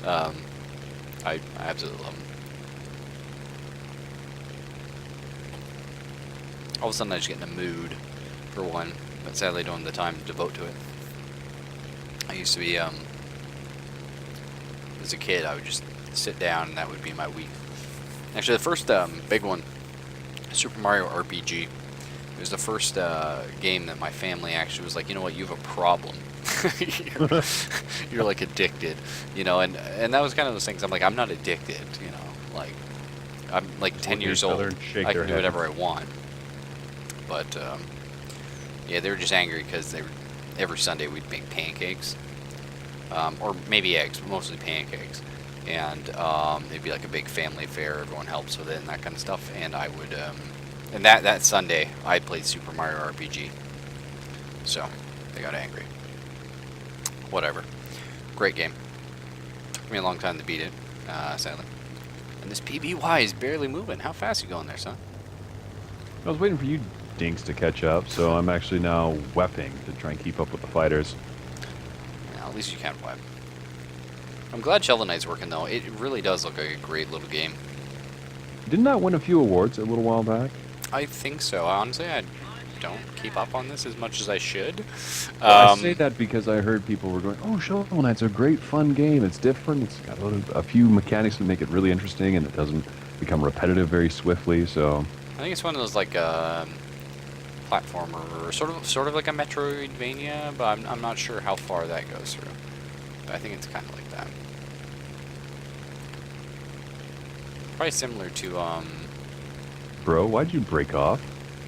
Um, I absolutely love them. All of a sudden, I just get in the mood for one, but sadly, don't have the time to devote to it. I used to be, as a kid, I would just sit down, and that would be my week. Actually, the first big one, Super Mario RPG. It was the first game that my family actually was like, you know what, you have a problem. you're, you're like addicted, you know, and that was kind of those things. I'm like, I'm not addicted, you know, like I'm like Just 10 look at years each other old. and shake I their can do heads. whatever I want. But yeah, they were just angry because they were, every Sunday we'd make pancakes, or maybe eggs, but mostly pancakes. And it'd be like a big family affair. Everyone helps with it and that kind of stuff. And I would, and that Sunday I played Super Mario RPG. So they got angry. Whatever. Great game. Took me a long time to beat it, sadly. And this PBY is barely moving. How fast you going there, son? I was waiting for you dinks to catch up, so I'm actually now wepping to try and keep up with the fighters. Well, at least you can web. I'm glad Shovel Knight's working though. It really does look like a great little game. Didn't that win a few awards a little while back? I think so. Honestly, I don't keep up on this as much as I should. Well, I say that because I heard people were going, "Oh, Shovel Knight's a great fun game. It's different. It's got a few mechanics that make it really interesting, and it doesn't become repetitive very swiftly." So, I think it's one of those like platformer, sort of like a Metroidvania, but I'm not sure how far that goes through. But I think it's kind of like that. Probably similar to bro, why'd you break off?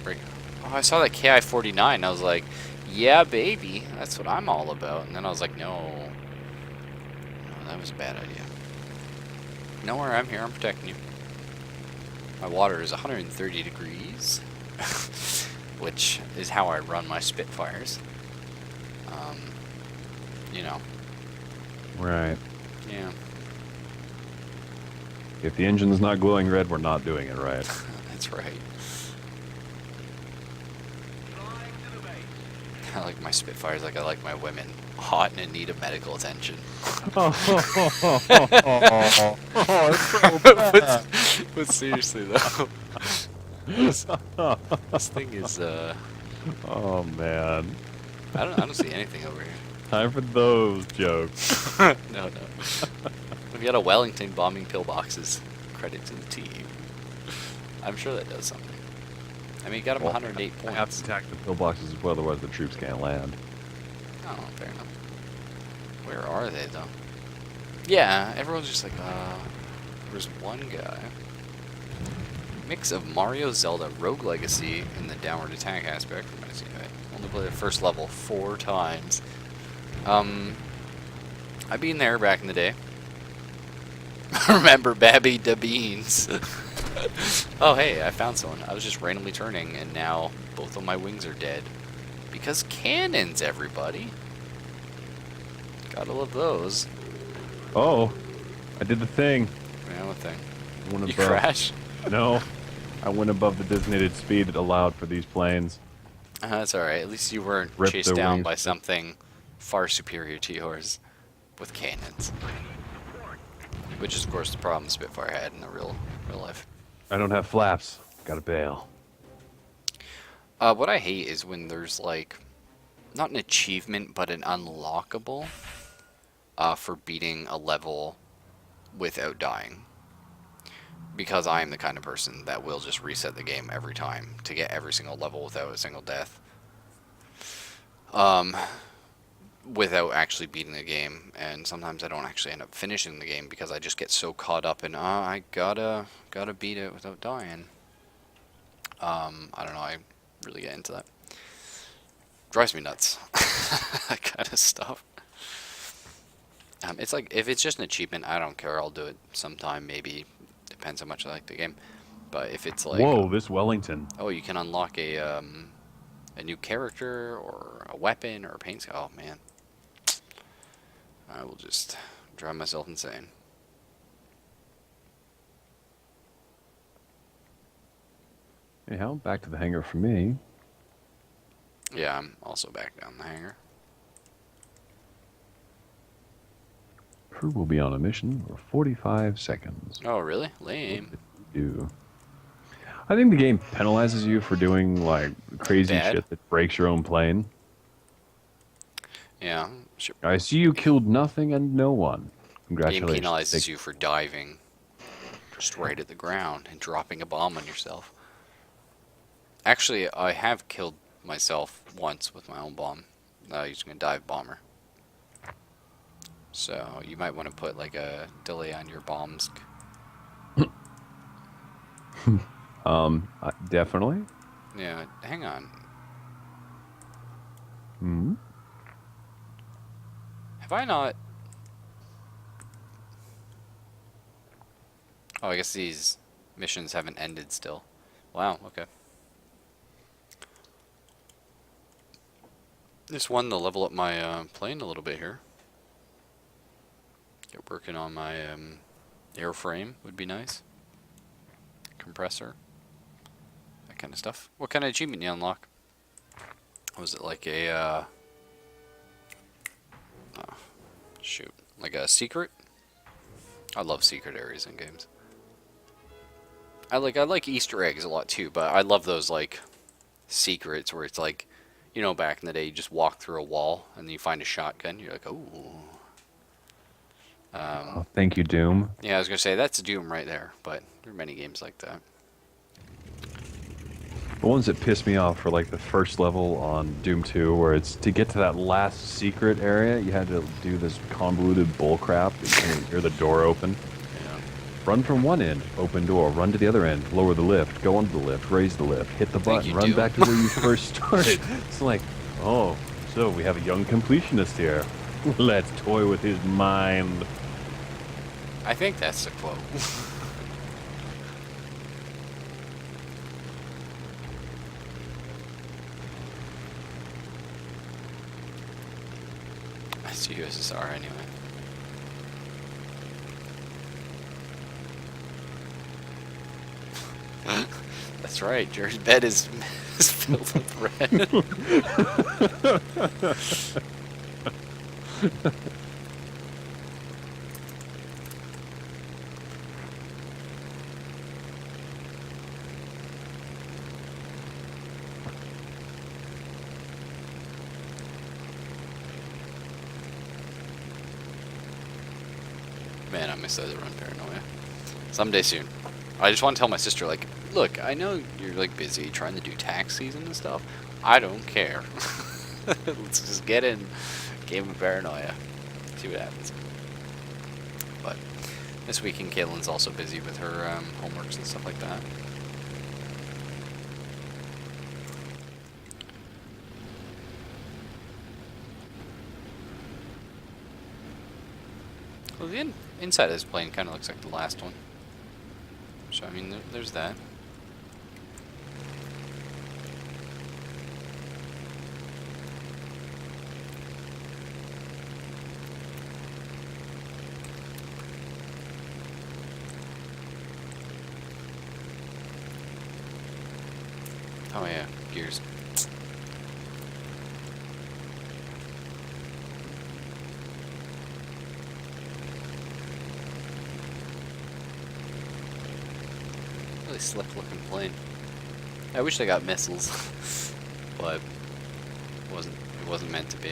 break. Oh, I saw that KI-49. I was like, yeah, baby, that's what I'm all about. And then I was like, no, that was a bad idea. No worry, I'm here. I'm protecting you. My water is 130 degrees, which is how I run my Spitfires. You know, Right. yeah, If the engine's not glowing red, we're not doing it right. that's right. I like my Spitfires like I like my women, hot and in need of medical attention. but, but seriously though, this thing is Oh man. I don't see anything over here. Time for those jokes. No, no. We've got a Wellington bombing pillboxes. Credit to the team. I'm sure that does something. I mean, you got him 108 I have points. to attack the pillboxes as well, otherwise the troops can't land. Oh, fair enough. Where are they, though? Yeah, everyone's just like, there's one guy. Mix of Mario, Zelda, Rogue Legacy, and the downward attack aspect. Only played the first level 4 times. I've been there back in the day. Remember Babby da Beans? Oh, hey, I found someone. I was just randomly turning, and now both of my wings are dead. Because cannons, everybody. Gotta love those. Oh, I did the thing. Yeah, what thing? I went You above. crash? No, I went above the designated speed allowed for these planes. That's alright. At least you weren't Ripped chased their down wings. by something far superior to yours with cannons. Which is, of course, the problem Spitfire had in the real life. I don't have flaps. Gotta bail. What I hate is when there's, like, not an achievement, but an unlockable for beating a level without dying. Because I am the kind of person that will just reset the game every time to get every single level without a single death. Without actually beating the game, and sometimes I don't actually end up finishing the game because I just get so caught up in I gotta beat it without dying. I don't know, I really get into that. Drives me nuts. That kind of stuff. It's like, if it's just an achievement, I don't care, I'll do it sometime, maybe. Depends how much I like the game. But if it's like, Whoa, this Wellington. oh, you can unlock a new character, or a weapon, or a paint skill, oh man. I will just drive myself insane. Anyhow, back to the hangar for me. Yeah, I'm also back down the hangar. Crew will be on a mission for 45 seconds. Oh, really? Lame. Do. I think the game penalizes you for doing like crazy Bad? shit that breaks your own plane. Yeah. Sure. I see you killed nothing and no one. Game Congratulations. penalizes you for diving just right at the ground and dropping a bomb on yourself. Actually, I have killed myself once with my own bomb using a dive bomber. So you might want to put like a delay on your bombs. Definitely. Yeah, hang on. Hmm. Have I not? Oh, I guess these missions haven't ended still. Wow, okay. Just wanted to level up my plane a little bit here. Get working on my airframe would be nice. Compressor. That kind of stuff. What kind of achievement you unlock? Was it like a, oh, shoot. Like a secret? I love secret areas in games. I like Easter eggs a lot too, but I love those like secrets where it's like, you know, back in the day you just walk through a wall and you find a shotgun. You're like, ooh. Oh, thank you, Doom. Yeah, I was gonna say that's Doom right there, but there are many games like that. The ones that piss me off are like the first level on Doom 2, where it's to get to that last secret area, you had to do this convoluted bullcrap. You can't hear the door open. Yeah. Run from one end, open door. Run to the other end, lower the lift, go onto the lift, raise the lift, hit the Thank button, you, run Doom. back to where you first started. It's like, oh, so we have a young completionist here. Let's toy with his mind. I think that's the quote. That's USSR anyway. That's right, Jerry's bed is filled with red. Man, I miss those run paranoia. Someday soon. I just want to tell my sister, like, look, I know you're like busy trying to do tax season and stuff. I don't care. Let's just get in Game of Paranoia. See what happens. But this weekend, Caitlin's also busy with her homeworks and stuff like that. Well, the inside of this plane kind of looks like the last one. So, I mean, there's that. Oh, yeah, gears. Really slick looking plane. I wish they got missiles, but it wasn't meant to be.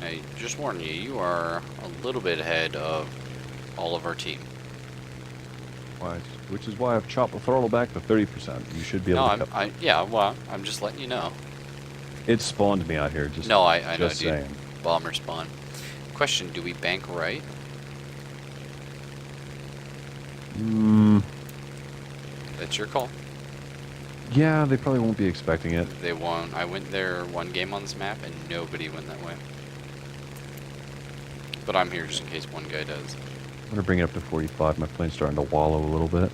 Now, just warning you, you are a little bit ahead of all of our team. Which is why I've chopped the throttle back to 30%. You should be able No, to cut. yeah, well, I'm just letting you know. It spawned me out here. Just No, I know, just dude. saying. Bomber spawn. Question, do we bank right? That's your call. Yeah, they probably won't be expecting it. They won't. I went there one game on this map and nobody went that way. But I'm here just in case one guy does. I'm gonna bring it up to 45. My plane's starting to wallow a little bit.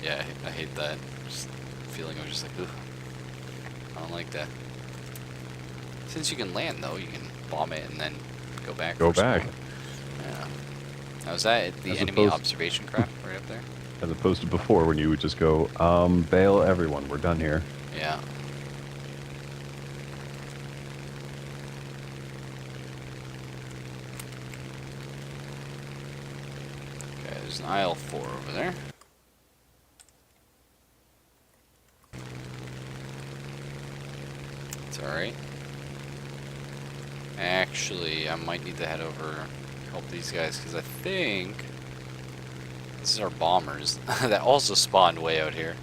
Yeah, I hate that. Just feeling I was just like, ugh. I don't like that. Since you can land though, you can bomb it and then go back. Go for back. spawn. Yeah. Now, is that the As enemy opposed- observation craft right up there? As opposed to before when you would just go, bail everyone, we're done here. Yeah. Okay, there's an aisle 4 over there. It's alright. Actually, I might need to head over help these guys because I think this is our bombers that also spawned way out here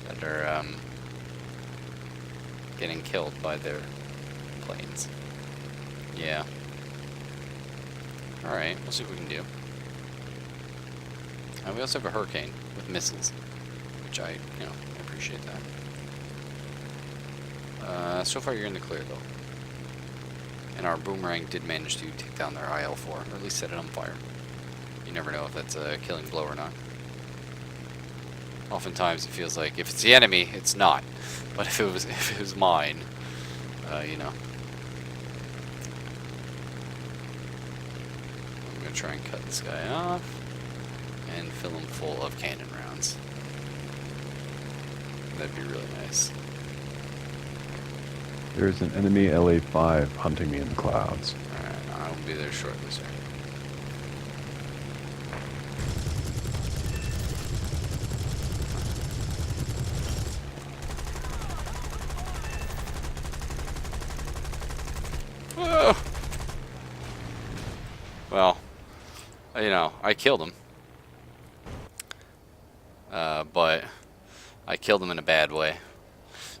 that are getting killed by their planes. Yeah. Alright, we'll see what we can do. And we also have a hurricane with missiles, which I appreciate that. So far you're in the clear though. And our boomerang did manage to take down their IL-4, or at least set it on fire. You never know if that's a killing blow or not. Oftentimes it feels like if it's the enemy, it's not. But if it was mine, you know. I'm gonna try and cut this guy off and fill him full of cannon rounds. That'd be really nice. There's an enemy LA-5 hunting me in the clouds. Alright, I will be there shortly, sir. Whoa! Well, I killed him. But I killed him in a bad way.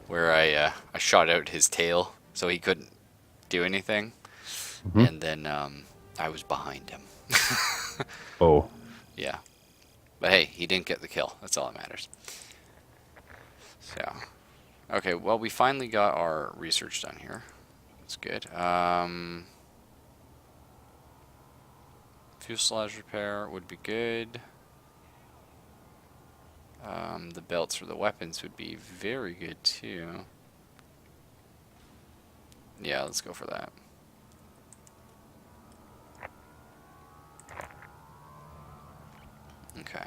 Where I shot out his tail so he couldn't do anything. Mhm. And then I was behind him. Oh. Yeah. But hey, he didn't get the kill. That's all that matters. So, okay, well, we finally got our research done here. That's good. Fuselage repair would be good. The belts for the weapons would be very good too. Yeah, let's go for that. Okay.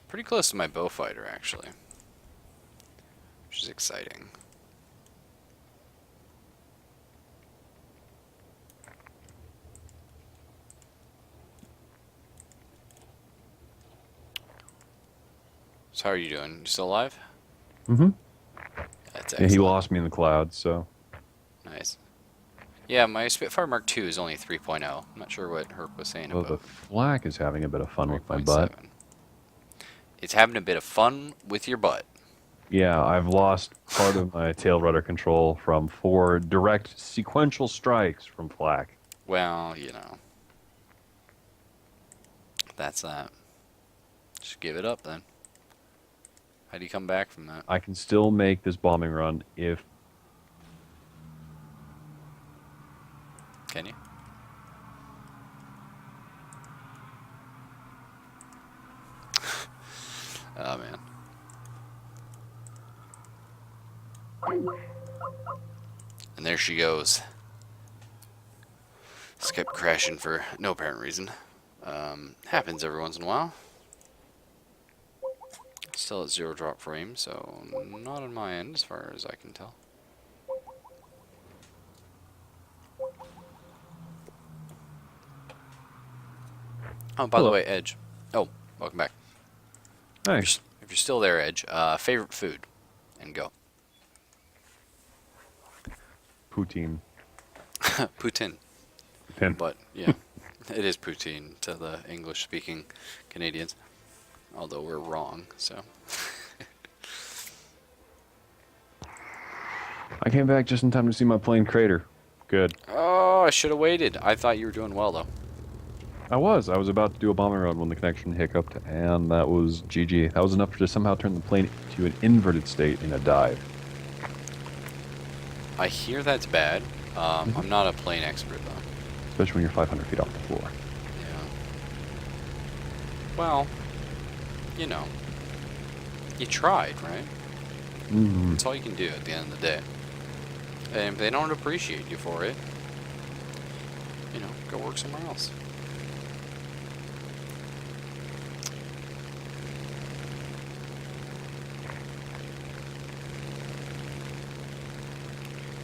Pretty close to my bow fighter, actually. Which is exciting. So how are you doing? You still alive? Mm-hmm. That's Yeah, excellent. he lost me in the clouds, so... Nice. Yeah, my Spitfire Mark II is only 3.0. I'm not sure what Herc was saying Well, the about flak is having a bit of fun with my butt. 3.7. It's having a bit of fun with your butt. Yeah, I've lost part of my tail rudder control from 4 direct sequential strikes from flak. Well, that's that. Just give it up then. How do you come back from that? I can still make this bombing run if... Can you? Oh, man. And there she goes. Just kept crashing for no apparent reason. Happens every once in a while. Still at 0 drop frame, so not on my end as far as I can tell. Oh, by the Hello. way, Edge. Oh, welcome back. Thanks. If you're still there, Edge, favorite food, and go. Poutine. Poutine. Poutine. But, yeah, it is poutine to the English-speaking Canadians. Although we're wrong, so. I came back just in time to see my plane crater. Good. Oh, I should have waited. I thought you were doing well, though. I was about to do a bombing run when the connection hiccuped, and that was GG. That was enough to somehow turn the plane to an inverted state in a dive. I hear that's bad. I'm not a plane expert, though. Especially when you're 500 feet off the floor. Yeah. Well, you tried, right? Mm, That's all you can do at the end of the day. And if they don't appreciate you for it, you know, go work somewhere else.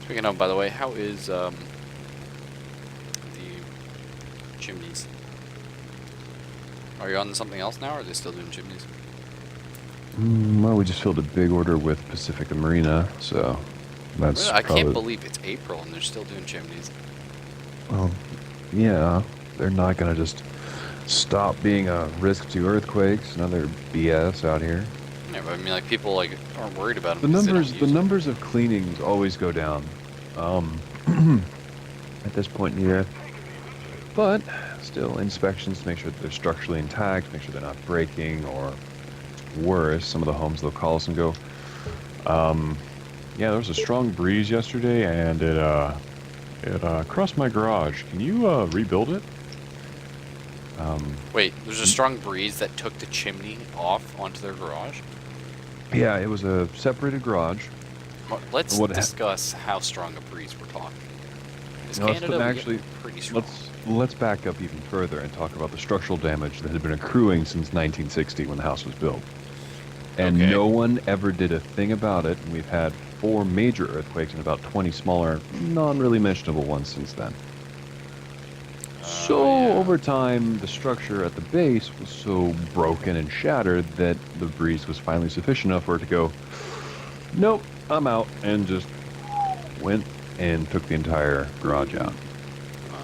Speaking of, by the way, how is the chimneys? Are you on something else now, or are they still doing chimneys? well, we just filled a big order with Pacifica Marina, so that's Really? I probably. can't believe it's April and they're still doing chimneys. Well, yeah, they're not gonna just stop being a risk to earthquakes and other BS out here. Yeah, but I mean, like, people like aren't worried about them The because they don't numbers, the use them. numbers of cleanings always go down at this point in the year. But still, inspections to make sure that they're structurally intact, make sure they're not breaking, or worse, some of the homes they'll call us and go, yeah, there was a strong breeze yesterday, and it crossed my garage. Can you rebuild it? Wait, there's a strong breeze that took the chimney off onto their garage? Yeah, it was a separated garage. Let's What ha- discuss how strong a breeze we're talking. Is No, let's Canada put- we actually, get pretty strong? Let's back up even further and talk about the structural damage that had been accruing since 1960 when the house was built. And Okay. no one ever did a thing about it. And we've had 4 major earthquakes and about 20 smaller, non-really mentionable ones since then. So Yeah. over time, the structure at the base was so broken and shattered that the breeze was finally sufficient enough for it to go, nope, I'm out, and just went and took the entire garage out. Wow.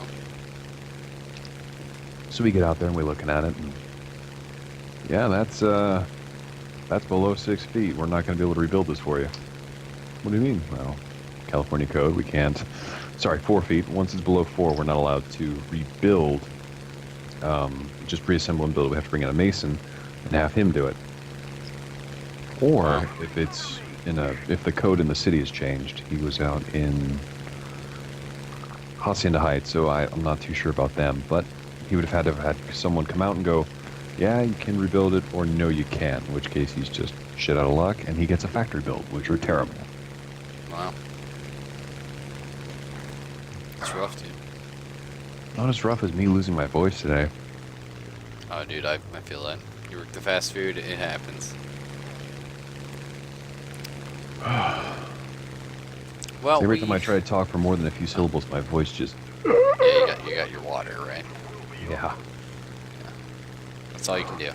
So we get out there and we're looking at it, and yeah, that's below 6 feet. We're not going to be able to rebuild this for you. What do you mean? Well, California code, we can't. Sorry, 4 feet. Once it's below 4, we're not allowed to rebuild. Just reassemble and build it. We have to bring in a mason and have him do it. Or Wow. if the code in the city has changed. He was out in Hacienda Heights, so I'm not too sure about them. But he would have had to have had someone come out and go, yeah, you can rebuild it, or no, you can't. In which case, he's just shit out of luck, and he gets a factory build, which are terrible. Wow. It's rough, dude. Not as rough as me losing my voice today. Oh, dude, I feel that. You work the fast food, it happens. Well, Every time I try to talk for more than a few syllables, my voice just... Yeah, you got your water, right? Yeah. That's all you can do.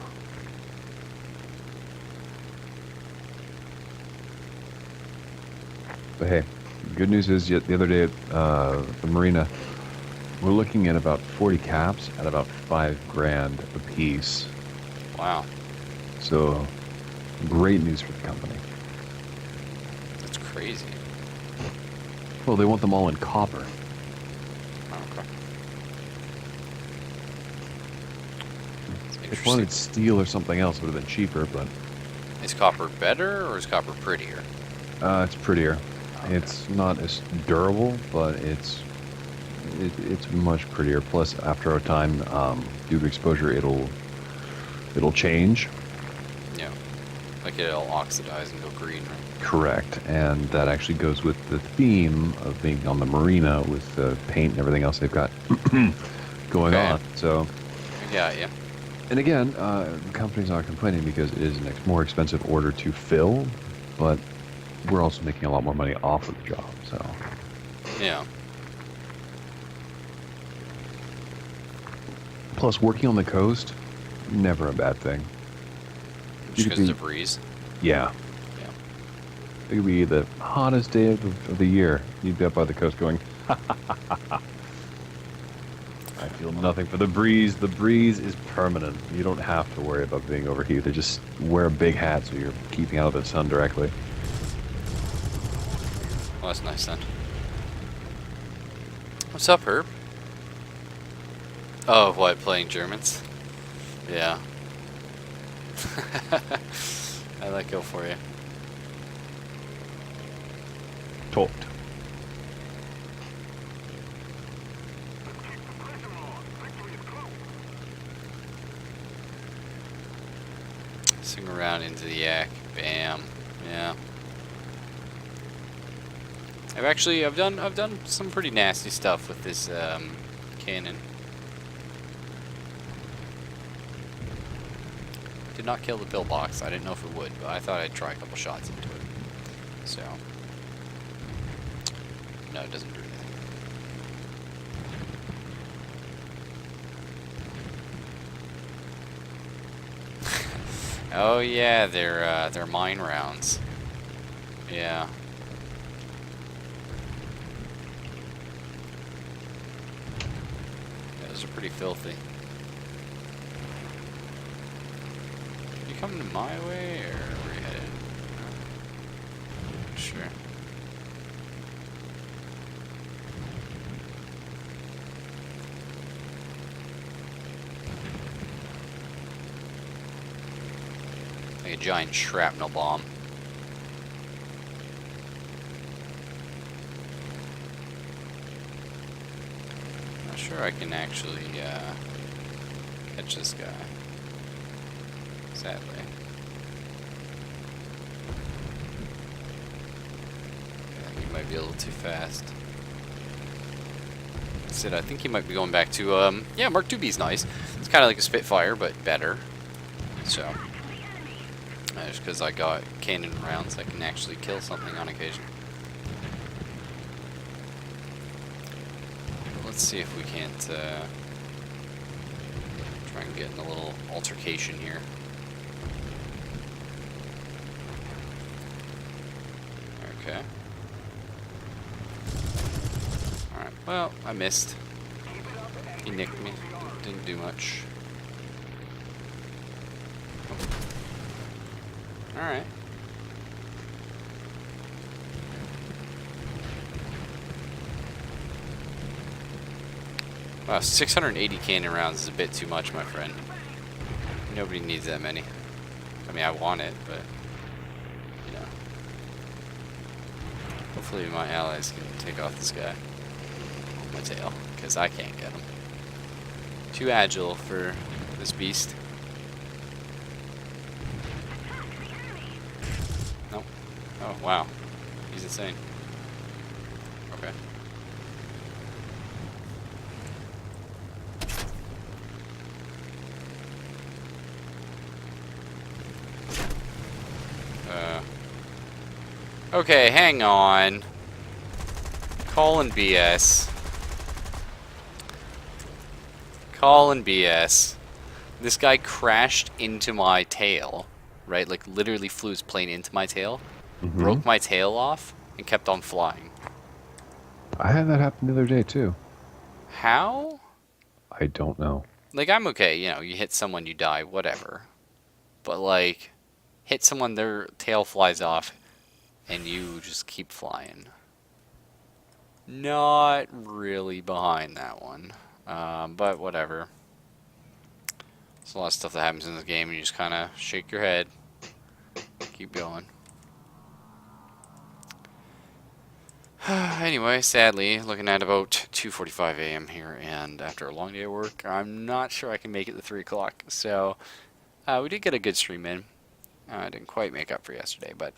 But hey, good news is yet the other day at the marina, we're looking at about 40 caps at about $5,000 a piece. Wow. So, great news for the company. That's crazy. Well, they want them all in copper. Oh, okay. That's If interesting. wanted steel or something else, it would have been cheaper, but Is copper better or is copper prettier? it's prettier. Okay. It's not as durable, but it's much prettier. Plus, after a time, due to exposure, it'll change. Yeah. Like it'll oxidize and go green, right? Correct, and that actually goes with the theme of being on the marina with the paint and everything else they've got going Okay. on. So, Yeah, yeah. and again, the company's not complaining because it is a more expensive order to fill, but we're also making a lot more money off of the job. So, Yeah. plus working on the coast, never a bad thing. Just You could because it's a be- breeze. Yeah. Yeah. It could be the hottest day of the year. You'd be up by the coast going, I feel nothing for the breeze. The breeze is permanent. You don't have to worry about being overheated. Just wear a big hat so you're keeping out of the sun directly. Well, that's nice then. What's up, Herb? Oh, what, playing Germans? Yeah. I let go for you. Talked. Swing around into the yak. Bam. Yeah. I've done some pretty nasty stuff with this cannon. Did not kill the pillbox. I didn't know if it would, but I thought I'd try a couple shots into it. So, no, it doesn't do anything. Oh yeah, they're mine rounds. Yeah. Those are pretty filthy. You coming to my way, or where you headed? Sure. Like a giant shrapnel bomb. Not sure I can actually catch this guy. Sadly. I think he might be a little too fast. I think he might be going back to, yeah, Mark IIB's nice. It's kind of like a Spitfire, but better. So, just because I got cannon rounds, I can actually kill something on occasion. Let's see if we can't, try and get in a little altercation here. Okay. Alright, well, I missed. He nicked me. Didn't do much. Oh. Alright. Wow, 680 cannon rounds is a bit too much, my friend. Nobody needs that many. I mean, I want it, but, you know. Hopefully my allies can take off this guy. My tail, because I can't get him. Too agile for this beast. Nope. Oh, wow. He's insane. Okay. Okay, hang on. Calling BS. Calling BS. This guy crashed into my tail, right? Like literally flew his plane into my tail, broke my tail off, and kept on flying. I had that happen the other day too. How? I don't know. Like, I'm okay, you know, you hit someone, you die, whatever. But like, hit someone, their tail flies off, and you just keep flying. Not really behind that one. But whatever. There's a lot of stuff that happens in this game, and you just kind of shake your head. Keep going. Anyway, sadly, looking at about 2:45 a.m. here, and after a long day of work, I'm not sure I can make it to 3 o'clock. So, we did get a good stream in. I didn't quite make up for yesterday, but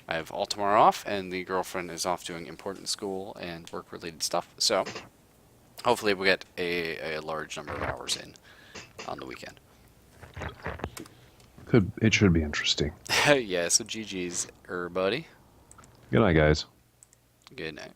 I have all tomorrow off, and the girlfriend is off doing important school and work-related stuff. So, hopefully we'll get a large number of hours in on the weekend. It should be interesting. Yeah, so GG's, buddy. Good night, guys. Good night.